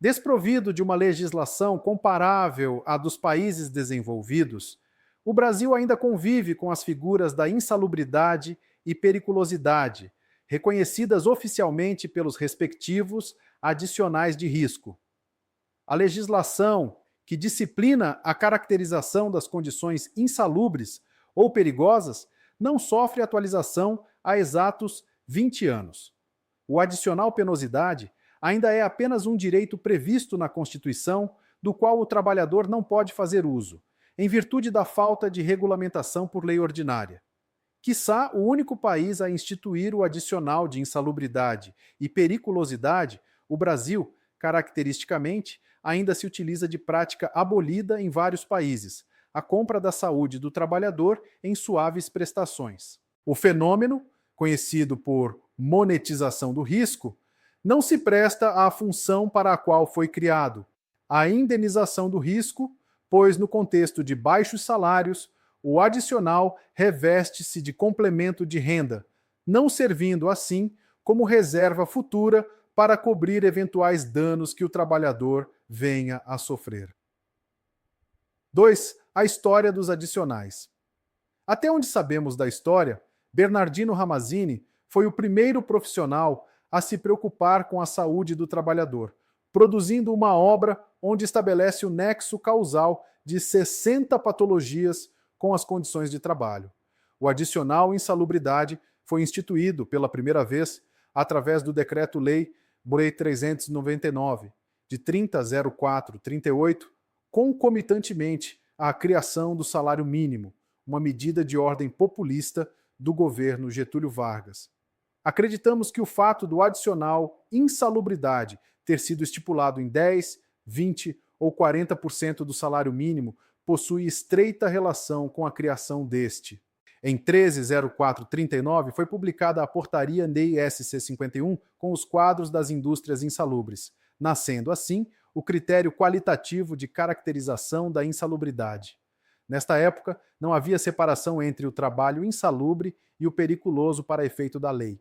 Desprovido de uma legislação comparável à dos países desenvolvidos, o Brasil ainda convive com as figuras da insalubridade e periculosidade, reconhecidas oficialmente pelos respectivos adicionais de risco. A legislação que disciplina a caracterização das condições insalubres ou perigosas não sofre atualização há exatos 20 anos. O adicional penosidade ainda é apenas um direito previsto na Constituição, do qual o trabalhador não pode fazer uso, em virtude da falta de regulamentação por lei ordinária. Quiçá o único país a instituir o adicional de insalubridade e periculosidade, o Brasil, caracteristicamente, ainda se utiliza de prática abolida em vários países, a compra da saúde do trabalhador em suaves prestações. O fenômeno, conhecido por monetização do risco, não se presta à função para a qual foi criado, a indenização do risco, pois no contexto de baixos salários, o adicional reveste-se de complemento de renda, não servindo assim como reserva futura para cobrir eventuais danos que o trabalhador venha a sofrer. 2. A história dos adicionais. Até onde sabemos da história, Bernardino Ramazzini foi o primeiro profissional a se preocupar com a saúde do trabalhador, produzindo uma obra onde estabelece o nexo causal de 60 patologias com as condições de trabalho. O adicional insalubridade foi instituído pela primeira vez através do Decreto-Lei Brei 399, de 30.04.38, concomitantemente à criação do salário mínimo, uma medida de ordem populista do governo Getúlio Vargas. Acreditamos que o fato do adicional insalubridade ter sido estipulado em 10, 20 ou 40% do salário mínimo possui estreita relação com a criação deste. Em 13.04.39 foi publicada a portaria NEI SC 51 com os quadros das indústrias insalubres, nascendo assim o critério qualitativo de caracterização da insalubridade. Nesta época, não havia separação entre o trabalho insalubre e o periculoso para efeito da lei.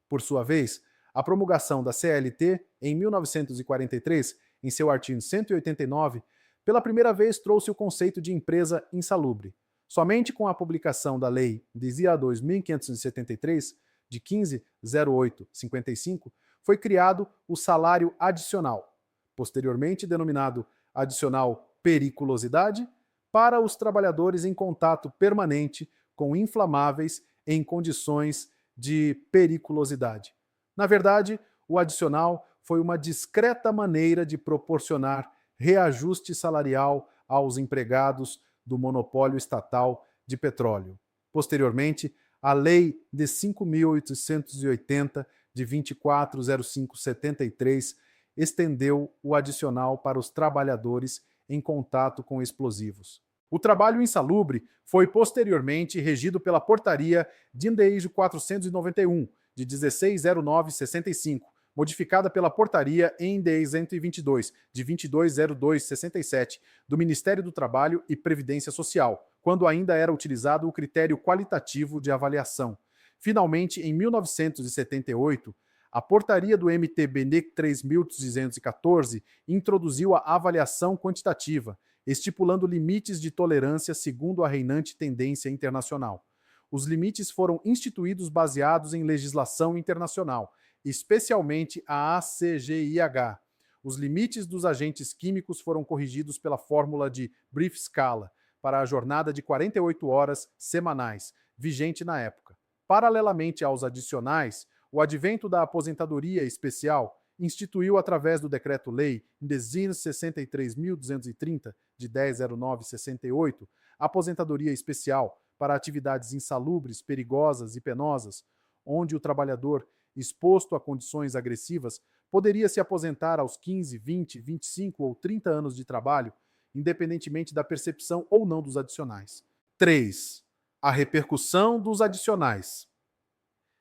Por sua vez, a promulgação da CLT, em 1943, em seu artigo 189, pela primeira vez trouxe o conceito de empresa insalubre. Somente com a publicação da Lei DZA 2573, de 15.08.55, foi criado o salário adicional, posteriormente denominado adicional periculosidade, para os trabalhadores em contato permanente com inflamáveis em condições de periculosidade. Na verdade, o adicional foi uma discreta maneira de proporcionar reajuste salarial aos empregados do monopólio estatal de petróleo. Posteriormente, a Lei de 5.880, de 24.05.73, estendeu o adicional para os trabalhadores em contato com explosivos. O trabalho insalubre foi posteriormente regido pela Portaria DIN-DEIJ 491, de 16.09.65, modificada pela Portaria ENDEI 122, de 22.02.67, do Ministério do Trabalho e Previdência Social, quando ainda era utilizado o critério qualitativo de avaliação. Finalmente, em 1978, a Portaria do MT-BNE 3.214 introduziu a avaliação quantitativa, estipulando limites de tolerância segundo a reinante tendência internacional. Os limites foram instituídos baseados em legislação internacional, especialmente a ACGIH. Os limites dos agentes químicos foram corrigidos pela fórmula de Brief-Scala para a jornada de 48 horas semanais, vigente na época. Paralelamente aos adicionais, o advento da aposentadoria especial instituiu, através do Decreto-Lei DESIN 63.230, de 10.09.68, aposentadoria especial para atividades insalubres, perigosas e penosas, onde o trabalhador exposto a condições agressivas poderia se aposentar aos 15, 20, 25 ou 30 anos de trabalho, independentemente da percepção ou não dos adicionais. 3. A repercussão dos adicionais.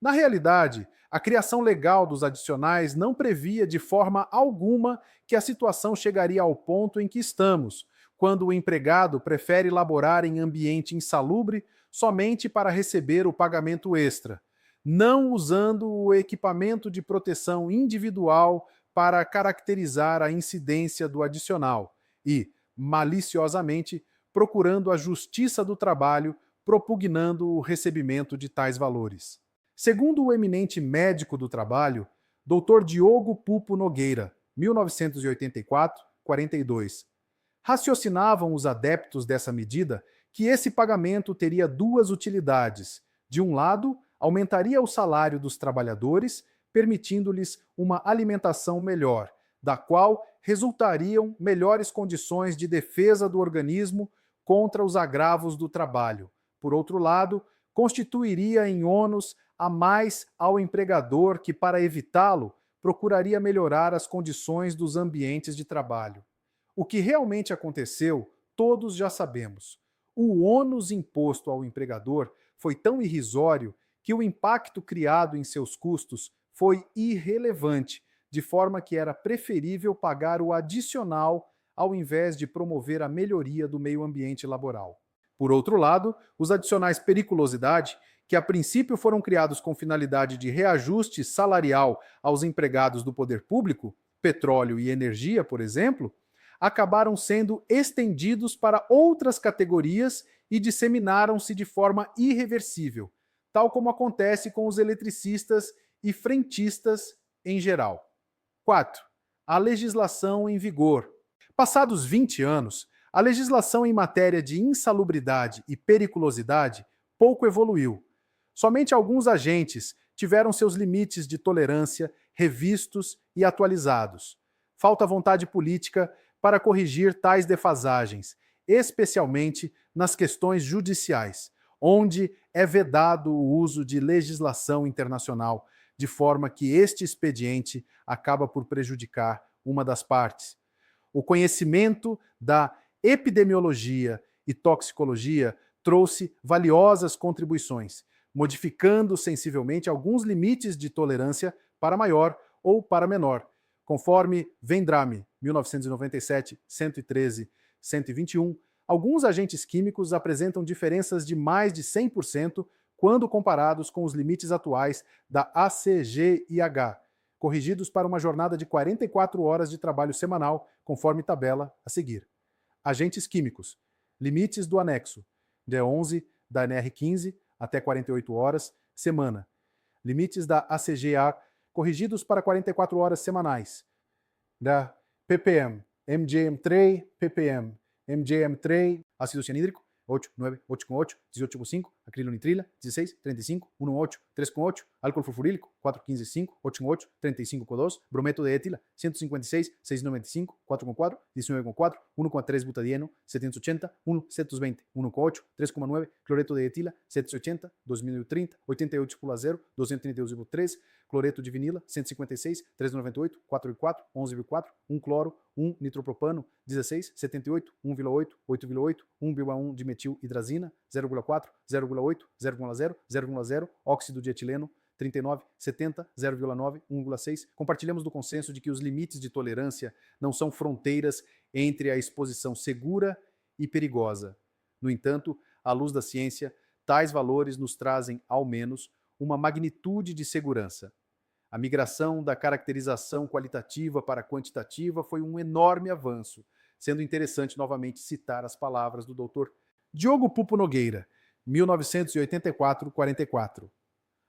Na realidade, a criação legal dos adicionais não previa de forma alguma que a situação chegaria ao ponto em que estamos, quando o empregado prefere laborar em ambiente insalubre somente para receber o pagamento extra, não usando o equipamento de proteção individual para caracterizar a incidência do adicional e, maliciosamente, procurando a justiça do trabalho, propugnando o recebimento de tais valores. Segundo o eminente médico do trabalho, Dr. Diogo Pupo Nogueira, 1984-42, raciocinavam os adeptos dessa medida que esse pagamento teria duas utilidades. De um lado, aumentaria o salário dos trabalhadores, permitindo-lhes uma alimentação melhor, da qual resultariam melhores condições de defesa do organismo contra os agravos do trabalho. Por outro lado, constituiria em ônus a mais ao empregador que, para evitá-lo, procuraria melhorar as condições dos ambientes de trabalho. O que realmente aconteceu, todos já sabemos. O ônus imposto ao empregador foi tão irrisório que o impacto criado em seus custos foi irrelevante, de forma que era preferível pagar o adicional ao invés de promover a melhoria do meio ambiente laboral. Por outro lado, os adicionais periculosidade, que a princípio foram criados com finalidade de reajuste salarial aos empregados do poder público, petróleo e energia, por exemplo, acabaram sendo estendidos para outras categorias e disseminaram-se de forma irreversível, tal como acontece com os eletricistas e frentistas em geral. 4. A legislação em vigor. Passados 20 anos, a legislação em matéria de insalubridade e periculosidade pouco evoluiu. Somente alguns agentes tiveram seus limites de tolerância revistos e atualizados. Falta vontade política para corrigir tais defasagens, especialmente nas questões judiciais, onde é vedado o uso de legislação internacional, de forma que este expediente acaba por prejudicar uma das partes. O conhecimento da epidemiologia e toxicologia trouxe valiosas contribuições, modificando sensivelmente alguns limites de tolerância para maior ou para menor, conforme Vendrame, 1997, 113, 121, alguns agentes químicos apresentam diferenças de mais de 100% quando comparados com os limites atuais da ACGIH, corrigidos para uma jornada de 44 horas de trabalho semanal, conforme tabela a seguir. Agentes químicos. Limites do anexo. D11 da NR15 até 48 horas, semana. Limites da ACGA corrigidos para 44 horas semanais. Da ppm, MGM3, ppm, MGM3, ácido cianídrico, 8, 9, 8,8, 18,5, acrilonitrila, 16, 35, 1,8, 3,8, álcool furfurílico, 4,15,5, 8,8, 35,2, brometo de etila, 156, 6,95, 4,4, 19,4, 1,3 butadieno, 780, 1,720, 1,8, 3,9, cloreto de etila, 780, 2030, 88,0, 232,3, cloreto de vinila, 156, 3,98, 4,4, 11,4, 1 cloro, 1 nitropropano, 16, 78, 1,8, 8,8, 1,1 de metilhidrazina, 0,4, 0,8, 0,0, 0,0, óxido de etileno, 39, 70, 0,9, 1,6. Compartilhamos do consenso de que os limites de tolerância não são fronteiras entre a exposição segura e perigosa. No entanto, à luz da ciência, tais valores nos trazem, ao menos, uma magnitude de segurança. A migração da caracterização qualitativa para quantitativa foi um enorme avanço, sendo interessante novamente citar as palavras do Dr. Diogo Pupo Nogueira, 1984-44.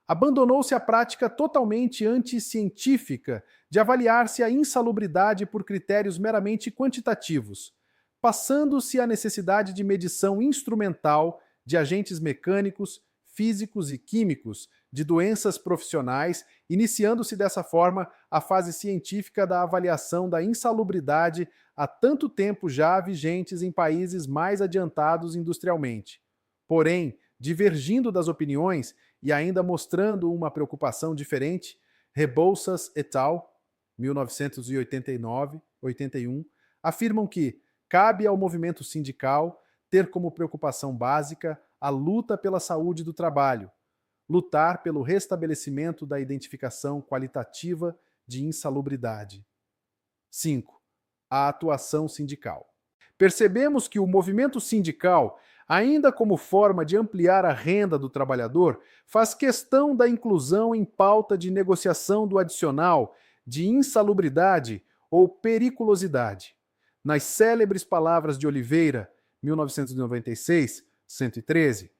Abandonou-se a prática totalmente anticientífica de avaliar-se a insalubridade por critérios meramente quantitativos, passando-se à necessidade de medição instrumental de agentes mecânicos, físicos e químicos, de doenças profissionais, iniciando-se dessa forma a fase científica da avaliação da insalubridade há tanto tempo já vigentes em países mais adiantados industrialmente. Porém, divergindo das opiniões e ainda mostrando uma preocupação diferente, Rebouças et al., 1989-81, afirmam que cabe ao movimento sindical ter como preocupação básica a luta pela saúde do trabalho, lutar pelo restabelecimento da identificação qualitativa de insalubridade. 5. A atuação sindical. Percebemos que o movimento sindical, ainda como forma de ampliar a renda do trabalhador, faz questão da inclusão em pauta de negociação do adicional de insalubridade ou periculosidade. Nas célebres palavras de Oliveira, 1996, 113,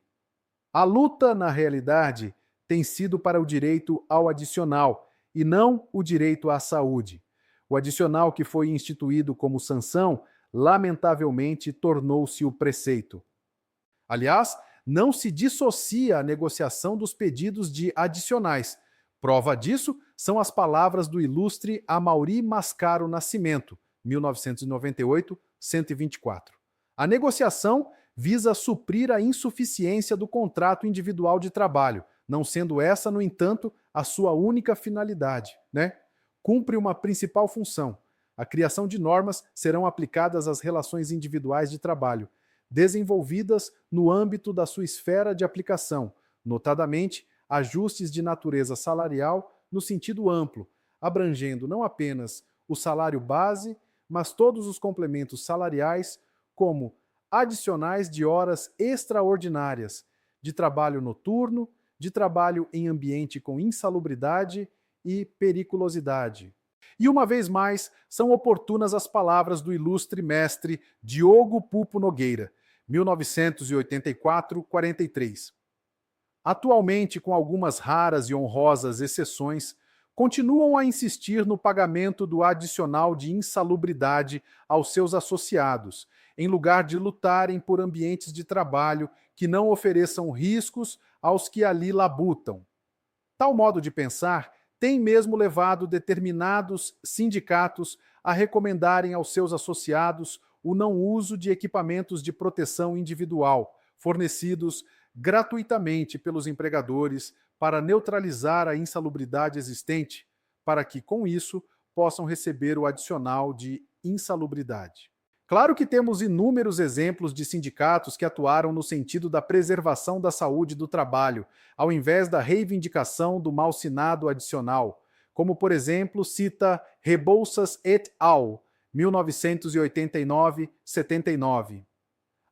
a luta, na realidade, tem sido para o direito ao adicional e não o direito à saúde. O adicional que foi instituído como sanção, lamentavelmente, tornou-se o preceito. Aliás, não se dissocia a negociação dos pedidos de adicionais. Prova disso são as palavras do ilustre Amaury Mascaro Nascimento, 1998, 124. A negociação visa suprir a insuficiência do contrato individual de trabalho, não sendo essa, no entanto, a sua única finalidade, né? Cumpre uma principal função. A criação de normas serão aplicadas às relações individuais de trabalho, desenvolvidas no âmbito da sua esfera de aplicação, notadamente ajustes de natureza salarial no sentido amplo, abrangendo não apenas o salário base, mas todos os complementos salariais, como adicionais de horas extraordinárias, de trabalho noturno, de trabalho em ambiente com insalubridade e periculosidade. E uma vez mais, são oportunas as palavras do ilustre mestre Diogo Pupo Nogueira, 1984-43. Atualmente, com algumas raras e honrosas exceções, continuam a insistir no pagamento do adicional de insalubridade aos seus associados, em lugar de lutarem por ambientes de trabalho que não ofereçam riscos aos que ali labutam. Tal modo de pensar tem mesmo levado determinados sindicatos a recomendarem aos seus associados o não uso de equipamentos de proteção individual, fornecidos gratuitamente pelos empregadores para neutralizar a insalubridade existente, para que, com isso, possam receber o adicional de insalubridade. Claro que temos inúmeros exemplos de sindicatos que atuaram no sentido da preservação da saúde do trabalho, ao invés da reivindicação do malsinado adicional, como, por exemplo, cita Rebouças et al., 1989-79.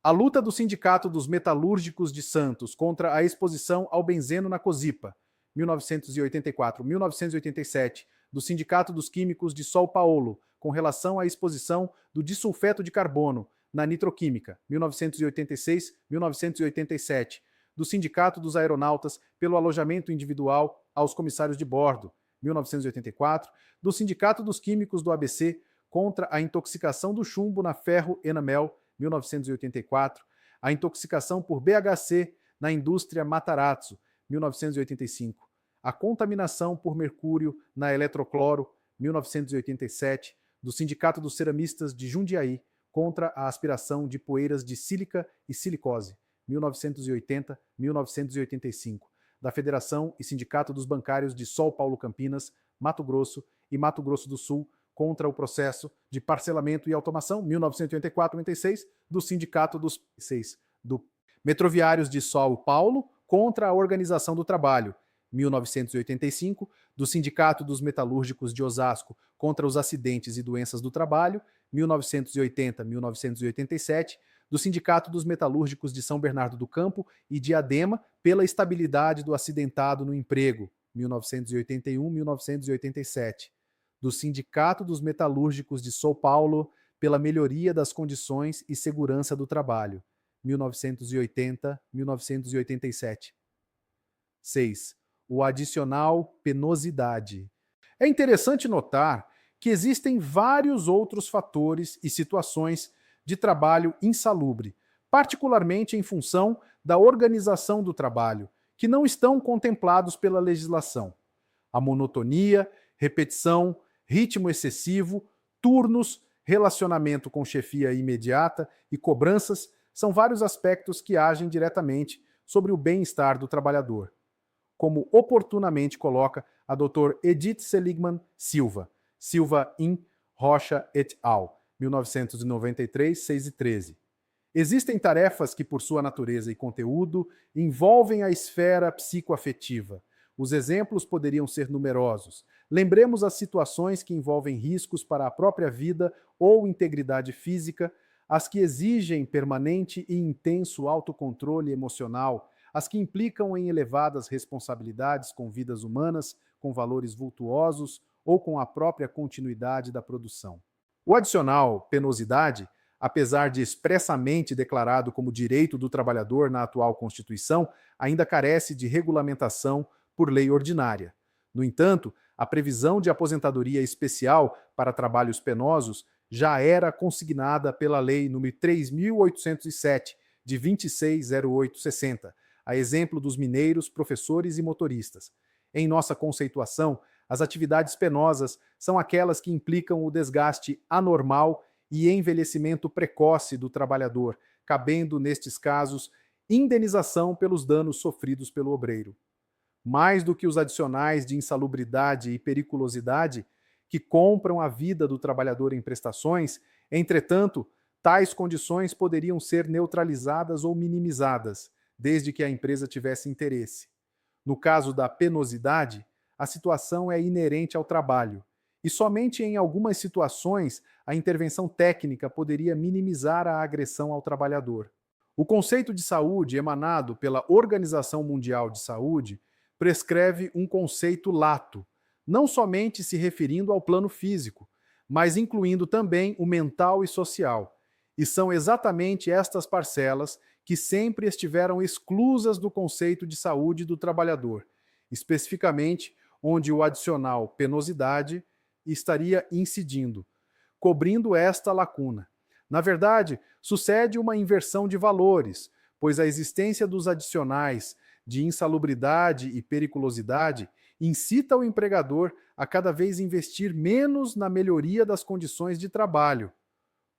A luta do Sindicato dos Metalúrgicos de Santos contra a exposição ao benzeno na Cosipa, 1984-1987, do Sindicato dos Químicos de São Paulo, com relação à exposição do disulfeto de carbono na nitroquímica, 1986-1987, do Sindicato dos Aeronautas pelo alojamento individual aos comissários de bordo, 1984, do Sindicato dos Químicos do ABC contra a intoxicação do chumbo na ferro-enamel, 1984, a intoxicação por BHC na indústria Matarazzo, 1985, a contaminação por mercúrio na eletrocloro, 1987, do Sindicato dos Ceramistas de Jundiaí contra a aspiração de poeiras de sílica e silicose, 1980-1985, da Federação e Sindicato dos Bancários de São Paulo Campinas, Mato Grosso e Mato Grosso do Sul contra o processo de parcelamento e automação, 1984-96, do Sindicato dos 6, do Metroviários de São Paulo contra a Organização do Trabalho, 1985, do Sindicato dos Metalúrgicos de Osasco contra os acidentes e doenças do trabalho, 1980-1987, do Sindicato dos Metalúrgicos de São Bernardo do Campo e Diadema pela estabilidade do acidentado no emprego, 1981-1987, do Sindicato dos Metalúrgicos de São Paulo pela melhoria das condições e segurança do trabalho, 1980-1987. 6. O adicional penosidade. É interessante notar que existem vários outros fatores e situações de trabalho insalubre, particularmente em função da organização do trabalho, que não estão contemplados pela legislação. A monotonia, repetição, ritmo excessivo, turnos, relacionamento com chefia imediata e cobranças são vários aspectos que agem diretamente sobre o bem-estar do trabalhador, como oportunamente coloca a Dr. Edith Seligman Silva, Silva in Rocha et al., 1993, 6 e 13. Existem tarefas que, por sua natureza e conteúdo, envolvem a esfera psicoafetiva. Os exemplos poderiam ser numerosos. Lembremos as situações que envolvem riscos para a própria vida ou integridade física, as que exigem permanente e intenso autocontrole emocional, as que implicam em elevadas responsabilidades com vidas humanas, com valores vultuosos ou com a própria continuidade da produção. O adicional penosidade, apesar de expressamente declarado como direito do trabalhador na atual Constituição, ainda carece de regulamentação por lei ordinária. No entanto, a previsão de aposentadoria especial para trabalhos penosos já era consignada pela Lei nº 3.807, de 260860, a exemplo dos mineiros, professores e motoristas. Em nossa conceituação, as atividades penosas são aquelas que implicam o desgaste anormal e envelhecimento precoce do trabalhador, cabendo, nestes casos, indenização pelos danos sofridos pelo obreiro. Mais do que os adicionais de insalubridade e periculosidade, que compram a vida do trabalhador em prestações, entretanto, tais condições poderiam ser neutralizadas ou minimizadas, desde que a empresa tivesse interesse. No caso da penosidade, a situação é inerente ao trabalho, e somente em algumas situações a intervenção técnica poderia minimizar a agressão ao trabalhador. O conceito de saúde emanado pela Organização Mundial de Saúde prescreve um conceito lato, não somente se referindo ao plano físico, mas incluindo também o mental e social. E são exatamente estas parcelas que sempre estiveram exclusas do conceito de saúde do trabalhador, especificamente onde o adicional penosidade estaria incidindo, cobrindo esta lacuna. Na verdade, sucede uma inversão de valores, pois a existência dos adicionais de insalubridade e periculosidade incita o empregador a cada vez investir menos na melhoria das condições de trabalho.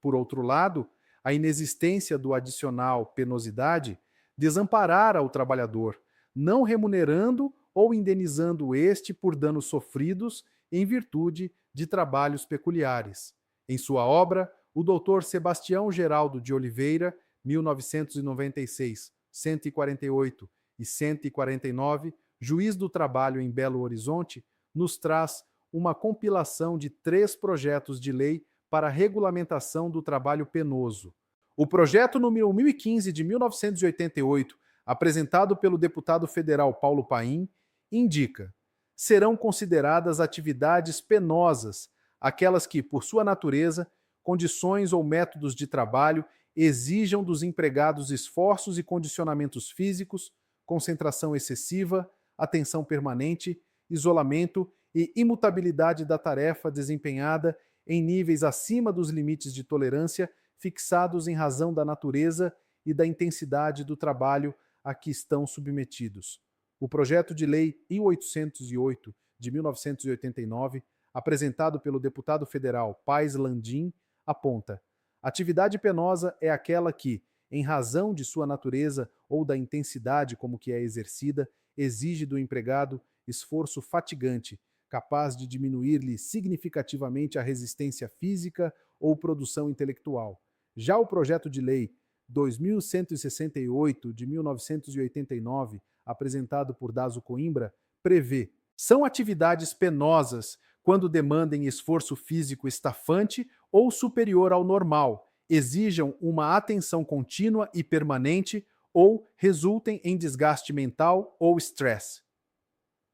Por outro lado, a inexistência do adicional penosidade desamparara o trabalhador, não remunerando ou indenizando este por danos sofridos em virtude de trabalhos peculiares. Em sua obra, o Dr. Sebastião Geraldo de Oliveira, 1996, 148 e 149, Juiz do Trabalho em Belo Horizonte, nos traz uma compilação de 3 projetos de lei para a regulamentação do trabalho penoso. O projeto número 1015 de 1988, apresentado pelo deputado federal Paulo Paim, indica: serão consideradas atividades penosas aquelas que, por sua natureza, condições ou métodos de trabalho exijam dos empregados esforços e condicionamentos físicos, concentração excessiva, atenção permanente, isolamento e imutabilidade da tarefa desempenhada em níveis acima dos limites de tolerância fixados em razão da natureza e da intensidade do trabalho a que estão submetidos. O projeto de lei I-808, de 1989, apresentado pelo deputado federal Paes Landim, aponta: atividade penosa é aquela que, em razão de sua natureza ou da intensidade como que é exercida, exige do empregado esforço fatigante, capaz de diminuir-lhe significativamente a resistência física ou produção intelectual. Já o projeto de lei 2168, de 1989, apresentado por Daso Coimbra, prevê: são atividades penosas quando demandem esforço físico estafante ou superior ao normal, exijam uma atenção contínua e permanente ou resultem em desgaste mental ou estresse.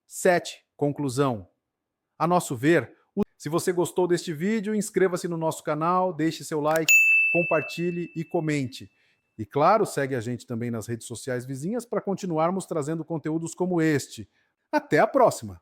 7. Conclusão. A nosso ver, se você gostou deste vídeo, inscreva-se no nosso canal, deixe seu like, compartilhe e comente. E claro, segue a gente também nas redes sociais vizinhas para continuarmos trazendo conteúdos como este. Até a próxima!